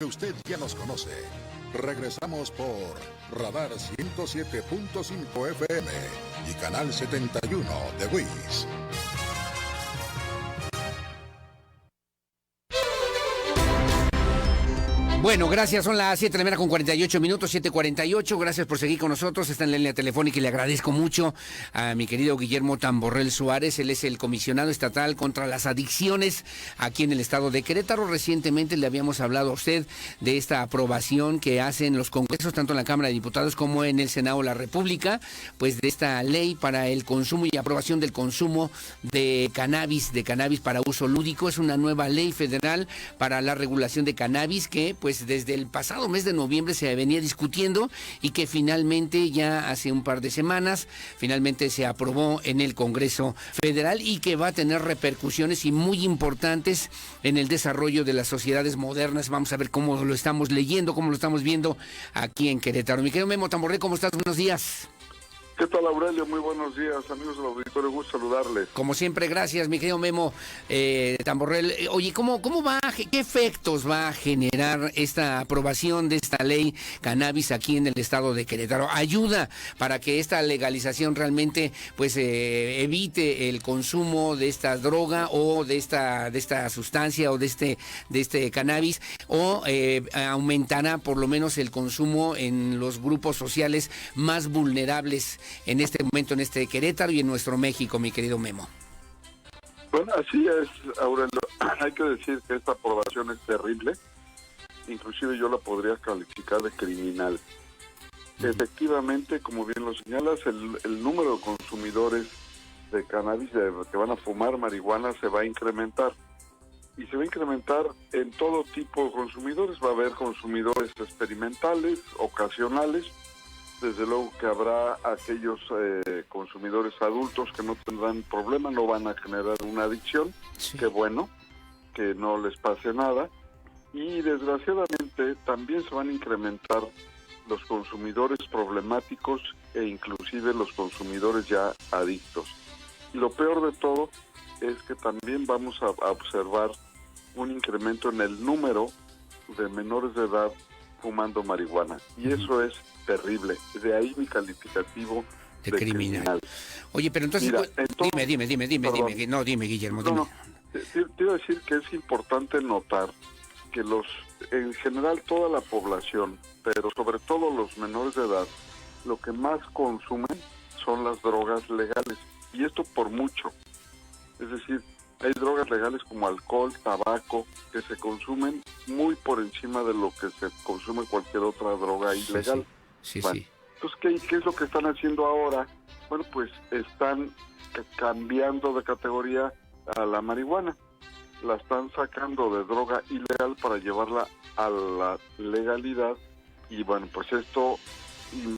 que usted ya nos conoce. Regresamos por Radar 107.5 FM y Canal 71 de WIS. Bueno, gracias, son las 7 de la mañana con 48 minutos, 7:48, gracias por seguir con nosotros, está en la línea telefónica y le agradezco mucho a mi querido Guillermo Tamborrell Suárez, él es el comisionado estatal contra las adicciones aquí en el estado de Querétaro. Recientemente le habíamos hablado a usted de esta aprobación que hacen los congresos, tanto en la Cámara de Diputados como en el Senado de la República, pues de esta ley para el consumo y aprobación del consumo de cannabis para uso lúdico. Es una nueva ley federal para la regulación de cannabis que pues desde el pasado mes de noviembre se venía discutiendo y que finalmente ya hace un par de semanas finalmente se aprobó en el Congreso Federal y que va a tener repercusiones y muy importantes en el desarrollo de las sociedades modernas. Vamos a ver cómo lo estamos leyendo, cómo lo estamos viendo aquí en Querétaro. Mi querido Memo Tamborrell, ¿cómo estás? Buenos días. ¿Qué tal, Aurelio? Muy buenos días, amigos del auditorio, gusto saludarles. Como siempre, gracias, mi querido Memo Tamborrell. Oye, ¿cómo va, qué efectos va a generar esta aprobación de esta ley cannabis aquí en el estado de Querétaro? ¿Ayuda para que esta legalización realmente pues evite el consumo de esta droga o de esta sustancia o de este cannabis, o aumentará por lo menos el consumo en los grupos sociales más vulnerables en este momento, en este Querétaro y en nuestro México, mi querido Memo? Bueno, así es, Aurelio. Hay que decir que esta aprobación es terrible. Inclusive yo la podría calificar de criminal. Efectivamente, como bien lo señalas, el número de consumidores de cannabis que van a fumar marihuana se va a incrementar. Y se va a incrementar en todo tipo de consumidores. Va a haber consumidores experimentales, ocasionales. Desde luego que habrá aquellos consumidores adultos que no tendrán problema, no van a generar una adicción. Sí. Qué bueno, que no les pase nada. Y desgraciadamente también se van a incrementar los consumidores problemáticos e inclusive los consumidores ya adictos. Y lo peor de todo es que también vamos a observar un incremento en el número de menores de edad fumando marihuana. Y eso es terrible. De ahí mi calificativo de criminal. Oye, pero entonces, mira, dime. No, dime, Guillermo, dime. No. Te iba a decir que es importante notar que en general toda la población, pero sobre todo los menores de edad, lo que más consumen son las drogas legales. Y esto por mucho. Es decir, hay drogas legales como alcohol, tabaco, que se consumen muy por encima de lo que se consume cualquier otra droga ilegal. Sí. Entonces, ¿qué es lo que están haciendo ahora? Bueno, pues están cambiando de categoría a la marihuana. La están sacando de droga ilegal para llevarla a la legalidad. Y bueno, pues esto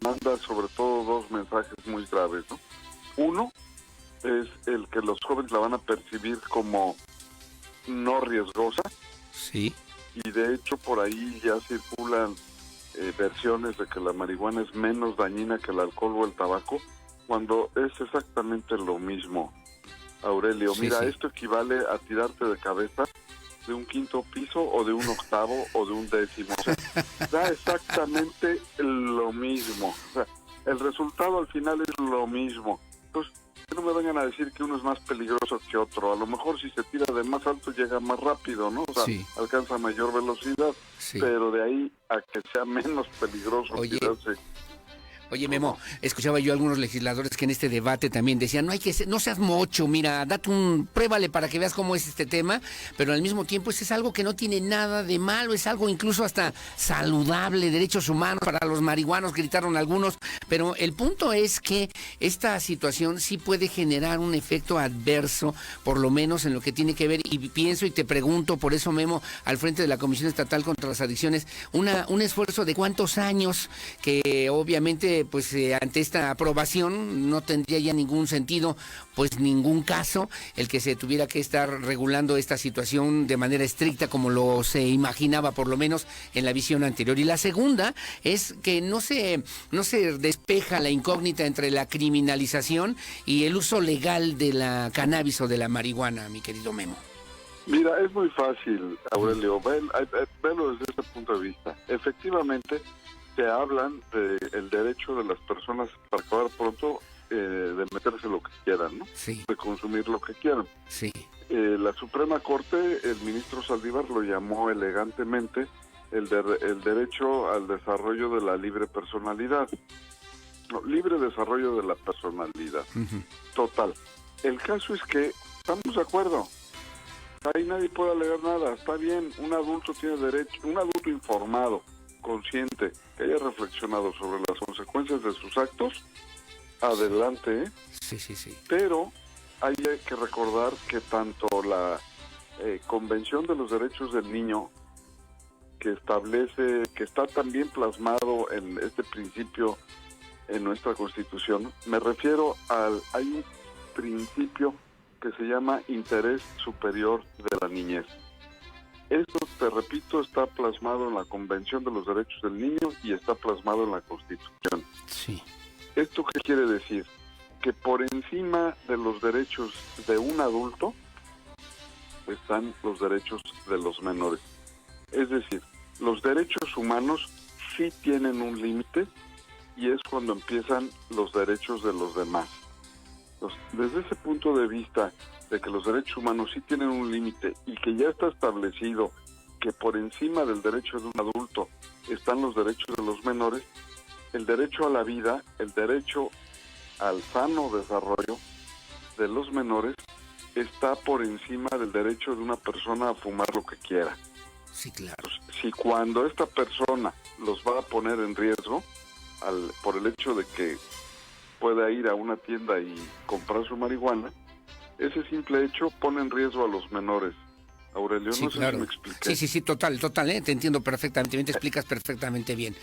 manda sobre todo dos mensajes muy graves, ¿no? Uno es el que los jóvenes la van a percibir como no riesgosa. Sí. Y de hecho por ahí ya circulan versiones de que la marihuana es menos dañina que el alcohol o el tabaco, cuando es exactamente lo mismo, Aurelio. Sí, mira, esto equivale a tirarte de cabeza de un quinto piso o de un octavo o de un décimo. O sea, da exactamente lo mismo. O sea, el resultado al final es lo mismo. Entonces, que no me vengan a decir que uno es más peligroso que otro. A lo mejor si se tira de más alto llega más rápido, ¿no? O sea, alcanza mayor velocidad, pero de ahí a que sea menos peligroso tirarse. Oye, Memo, escuchaba yo a algunos legisladores que en este debate también decían, no seas mocho, mira, pruébale para que veas cómo es este tema, pero al mismo tiempo es algo que no tiene nada de malo, es algo incluso hasta saludable, derechos humanos para los marihuanos, gritaron algunos, pero el punto es que esta situación sí puede generar un efecto adverso, por lo menos en lo que tiene que ver, y pienso y te pregunto, por eso, Memo, al frente de la Comisión Estatal contra las Adicciones, un esfuerzo de cuántos años que obviamente pues ante esta aprobación no tendría ya ningún sentido, pues ningún caso, el que se tuviera que estar regulando esta situación de manera estricta como lo se imaginaba por lo menos en la visión anterior. Y la segunda es que no se despeja la incógnita entre la criminalización y el uso legal de la cannabis o de la marihuana, mi querido Memo. Mira, es muy fácil, Aurelio, velo desde ese punto de vista. Efectivamente, te hablan del derecho de las personas, para acabar pronto, de meterse lo que quieran, ¿no? Sí. De consumir lo que quieran. Sí. La Suprema Corte, el ministro Saldívar lo llamó elegantemente el derecho al desarrollo de la libre personalidad. No, libre desarrollo de la personalidad. Uh-huh. Total. El caso es que estamos de acuerdo. Ahí nadie puede alegar nada. Está bien, un adulto tiene derecho, un adulto informado, consciente, que haya reflexionado sobre las consecuencias de sus actos, adelante, ¿eh? Sí. Pero hay que recordar que tanto la Convención de los Derechos del Niño, que establece, que está también plasmado en este principio en nuestra Constitución, me refiero hay un principio que se llama interés superior de la niñez. Esto, te repito, está plasmado en la Convención de los Derechos del Niño y está plasmado en la Constitución. Sí. ¿Esto qué quiere decir? Que por encima de los derechos de un adulto están los derechos de los menores. Es decir, los derechos humanos sí tienen un límite y es cuando empiezan los derechos de los demás. Desde ese punto de vista de que los derechos humanos sí tienen un límite y que ya está establecido que por encima del derecho de un adulto están los derechos de los menores, el derecho a la vida, el derecho al sano desarrollo de los menores está por encima del derecho de una persona a fumar lo que quiera. Sí, claro. Si cuando esta persona los va a poner en riesgo por el hecho de que pueda ir a una tienda y comprar su marihuana, ese simple hecho pone en riesgo a los menores. Aurelio, sí, no sé claro. si me expliqué. Sí, total, te entiendo perfectamente, bien, te explicas perfectamente bien.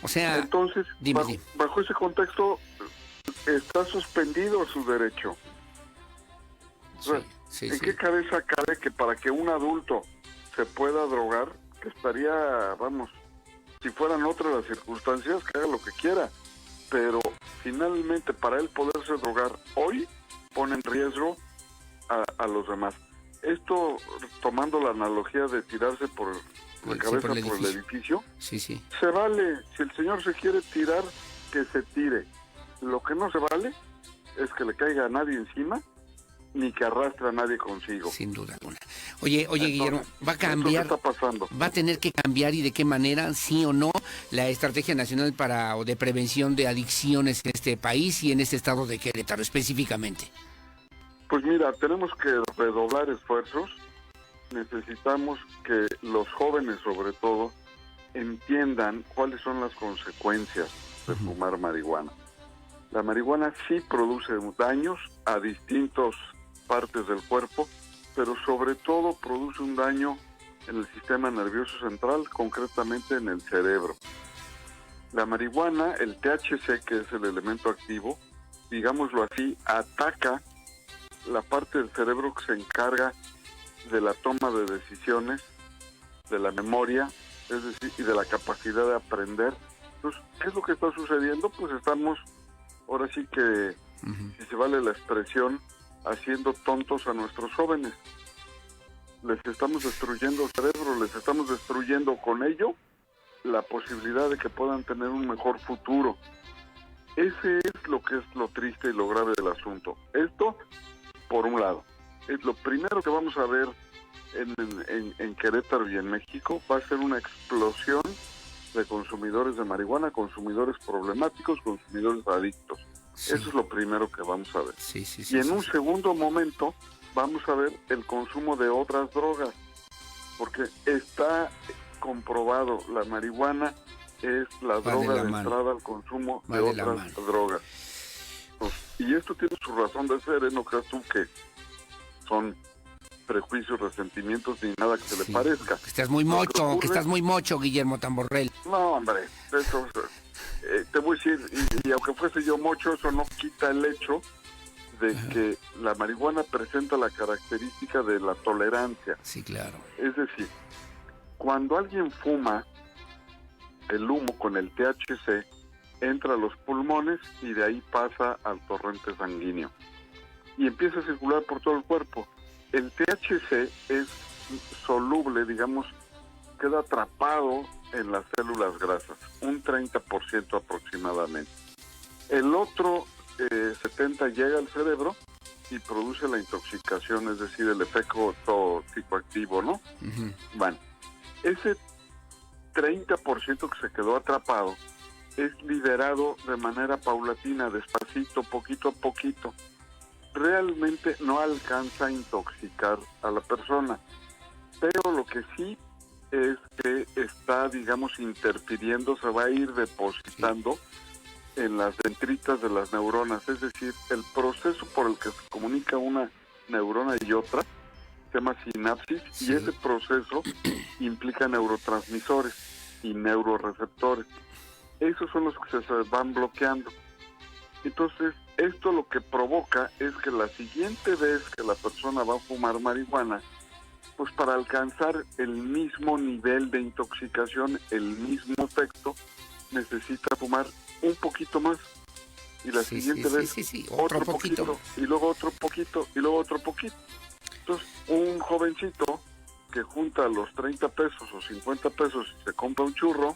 O sea, entonces, dime. Bajo ese contexto, está suspendido su derecho. ¿En qué cabeza cabe que para que un adulto se pueda drogar, que estaría, si fueran otras las circunstancias, que haga lo que quiera, pero finalmente para él poderse drogar hoy pone en riesgo a los demás? Esto, tomando la analogía de tirarse por la cabeza por el edificio, sí. Se vale. Si el señor se quiere tirar, que se tire. Lo que no se vale es que le caiga a nadie encima, ni que arrastre a nadie consigo. Sin duda alguna. Oye, entonces, Guillermo, ¿va a cambiar? ¿Qué está pasando? ¿Va a tener que cambiar y de qué manera, sí o no, la Estrategia Nacional de Prevención de Adicciones en este país y en este estado de Querétaro específicamente? Pues mira, tenemos que redoblar esfuerzos. Necesitamos que los jóvenes, sobre todo, entiendan cuáles son las consecuencias de fumar marihuana. La marihuana sí produce daños a distintas partes del cuerpo, pero sobre todo produce un daño en el sistema nervioso central, concretamente en el cerebro. La marihuana, el THC, que es el elemento activo, digámoslo así, ataca la parte del cerebro que se encarga de la toma de decisiones, de la memoria, es decir, y de la capacidad de aprender. Entonces, ¿qué es lo que está sucediendo? Pues estamos, ahora sí que, si se vale la expresión, haciendo tontos a nuestros jóvenes. Les estamos destruyendo el cerebro, les estamos destruyendo con ello la posibilidad de que puedan tener un mejor futuro. Ese es lo que es lo triste y lo grave del asunto. Esto, por un lado, es lo primero que vamos a ver en Querétaro y en México. Va a ser una explosión de consumidores de marihuana, consumidores problemáticos, consumidores adictos. Sí. Eso es lo primero que vamos a ver. Sí, y en un segundo momento vamos a ver el consumo de otras drogas, porque está comprobado, la marihuana es la droga de entrada al consumo de otras drogas. Y esto tiene su razón de ser, no creas tú que son prejuicios, resentimientos ni nada que se le parezca. Que estás muy mocho, Guillermo Tamborrell. No, hombre, eso te voy a decir, y aunque fuese yo mocho, eso no quita el hecho de que la marihuana presenta la característica de la tolerancia. Sí, claro. Es decir, cuando alguien fuma, el humo con el THC entra a los pulmones y de ahí pasa al torrente sanguíneo y empieza a circular por todo el cuerpo. El THC es soluble, digamos, queda atrapado en las células grasas, un 30% aproximadamente. El otro 70% llega al cerebro y produce la intoxicación, es decir, el efecto psicoactivo, ¿no? Ujú. Bueno, ese 30% que se quedó atrapado es liberado de manera paulatina, despacito, poquito a poquito. Realmente no alcanza a intoxicar a la persona, pero lo que sí es que está, digamos, interfiriendo, se va a ir depositando en las dendritas de las neuronas, es decir, el proceso por el que se comunica una neurona y otra se llama sinapsis, Sí. y ese proceso implica neurotransmisores y neuroreceptores. Esos son los que se van bloqueando. Entonces, esto lo que provoca es que la siguiente vez que la persona va a fumar marihuana, pues para alcanzar el mismo nivel de intoxicación, el mismo efecto, necesita fumar un poquito más. Y la Sí, siguiente sí, vez, sí, sí, otro poquito, y luego otro poquito, y luego otro poquito. Entonces, un jovencito que junta los 30 pesos o 50 pesos y se compra un churro,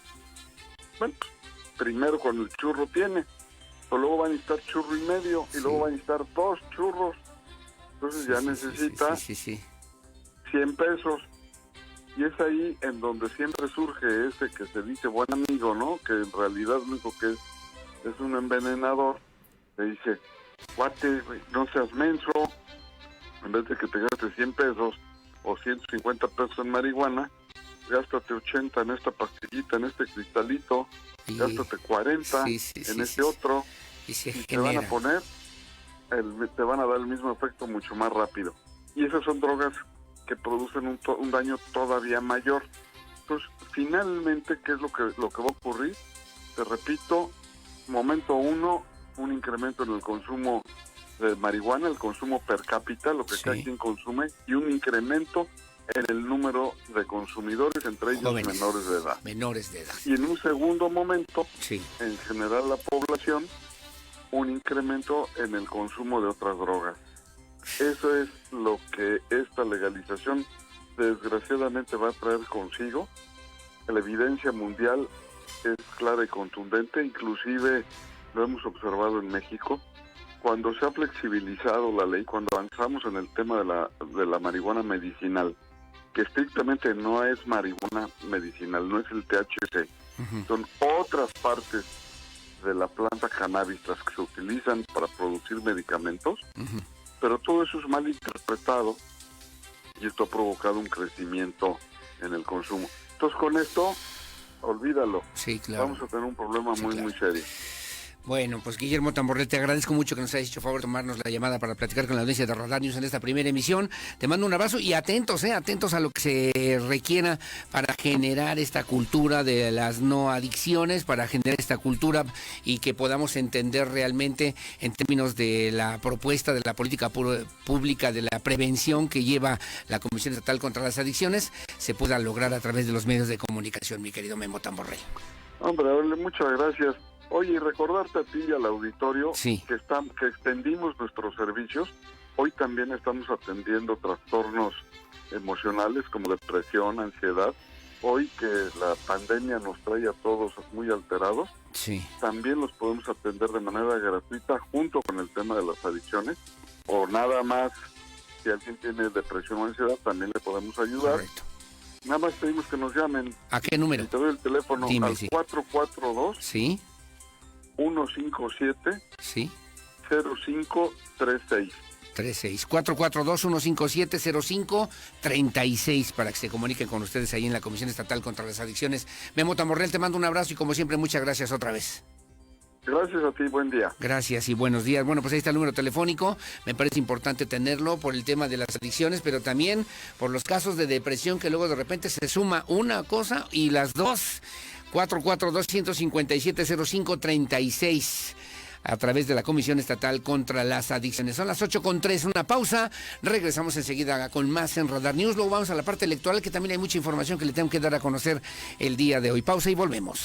bueno, pues, primero con el churro tiene, pero luego va a necesitar churro y medio, y Sí. luego va a necesitar 2 churros. Entonces Sí, ya sí, sí, necesita sí, sí, sí. 100 pesos. Y es ahí en donde siempre surge ese que se dice buen amigo, ¿no? Que en realidad lo único que es un envenenador. Te dice, cuate, güey, no seas menso. En vez de que te gastes 100 pesos o 150 pesos en marihuana, gástate 80 en esta pastillita, en este cristalito, Y- gástate 40 sí, sí, en sí, este sí, otro, y se y te van a genera. poner, te van a dar el mismo efecto mucho más rápido. Y esas son drogas que producen un daño todavía mayor. Entonces, finalmente, ¿qué es lo que va a ocurrir? Te repito, momento 1, un incremento en el consumo de marihuana, el consumo per cápita, lo que Sí. cada quien consume, y un incremento en el número de consumidores, entre ellos Jóvenes, menores de edad. menores de edad. Y en un segundo momento, Sí. en general la población, un incremento en el consumo de otras drogas. Eso es lo que esta legalización desgraciadamente va a traer consigo. La evidencia mundial es clara y contundente, inclusive lo hemos observado en México. Cuando se ha flexibilizado la ley, cuando avanzamos en el tema de la marihuana medicinal, que estrictamente no es marihuana medicinal, no es el THC, Ujú. son otras partes de la planta cannabis las que se utilizan para producir medicamentos, Ujú. pero todo eso es mal interpretado y esto ha provocado un crecimiento en el consumo. Entonces con esto, olvídalo, Sí, claro. vamos a tener un problema Sí, muy, claro. muy serio. Bueno, pues Guillermo Tamborrell, te agradezco mucho que nos hayas hecho favor de tomarnos la llamada para platicar con la audiencia de Radar News en esta primera emisión. Te mando un abrazo y atentos a lo que se requiera para generar esta cultura de las no adicciones, para generar esta cultura y que podamos entender realmente en términos de la propuesta de la política pública de la prevención que lleva la Comisión Estatal contra las Adicciones, se pueda lograr a través de los medios de comunicación, mi querido Memo Tamborrell. Hombre, Aurelio, muchas gracias. Oye, y recordarte a ti y al auditorio Sí. que extendimos nuestros servicios. Hoy también estamos atendiendo trastornos emocionales como depresión, ansiedad. Hoy que la pandemia nos trae a todos muy alterados, Sí. también los podemos atender de manera gratuita junto con el tema de las adicciones. O nada más, si alguien tiene depresión o ansiedad, también le podemos ayudar. Correcto. Nada más pedimos que nos llamen. ¿A qué número? Y te doy el teléfono Dime, al sí. 442 Sí, 157 sí. 0536. 36 442-157-0536 para que se comuniquen con ustedes ahí en la Comisión Estatal contra las Adicciones. Memo Tamborrell, te mando un abrazo y como siempre muchas gracias otra vez. Gracias a ti, buen día. Gracias y buenos días. Bueno, pues ahí está el número telefónico. Me parece importante tenerlo por el tema de las adicciones, pero también por los casos de depresión que luego de repente se suma una cosa y las dos. 442-157-0536 a través de la Comisión Estatal contra las Adicciones. Son las 8:03, una pausa. Regresamos enseguida con más en Radar News. Luego vamos a la parte electoral, que también hay mucha información que le tengo que dar a conocer el día de hoy. Pausa y volvemos.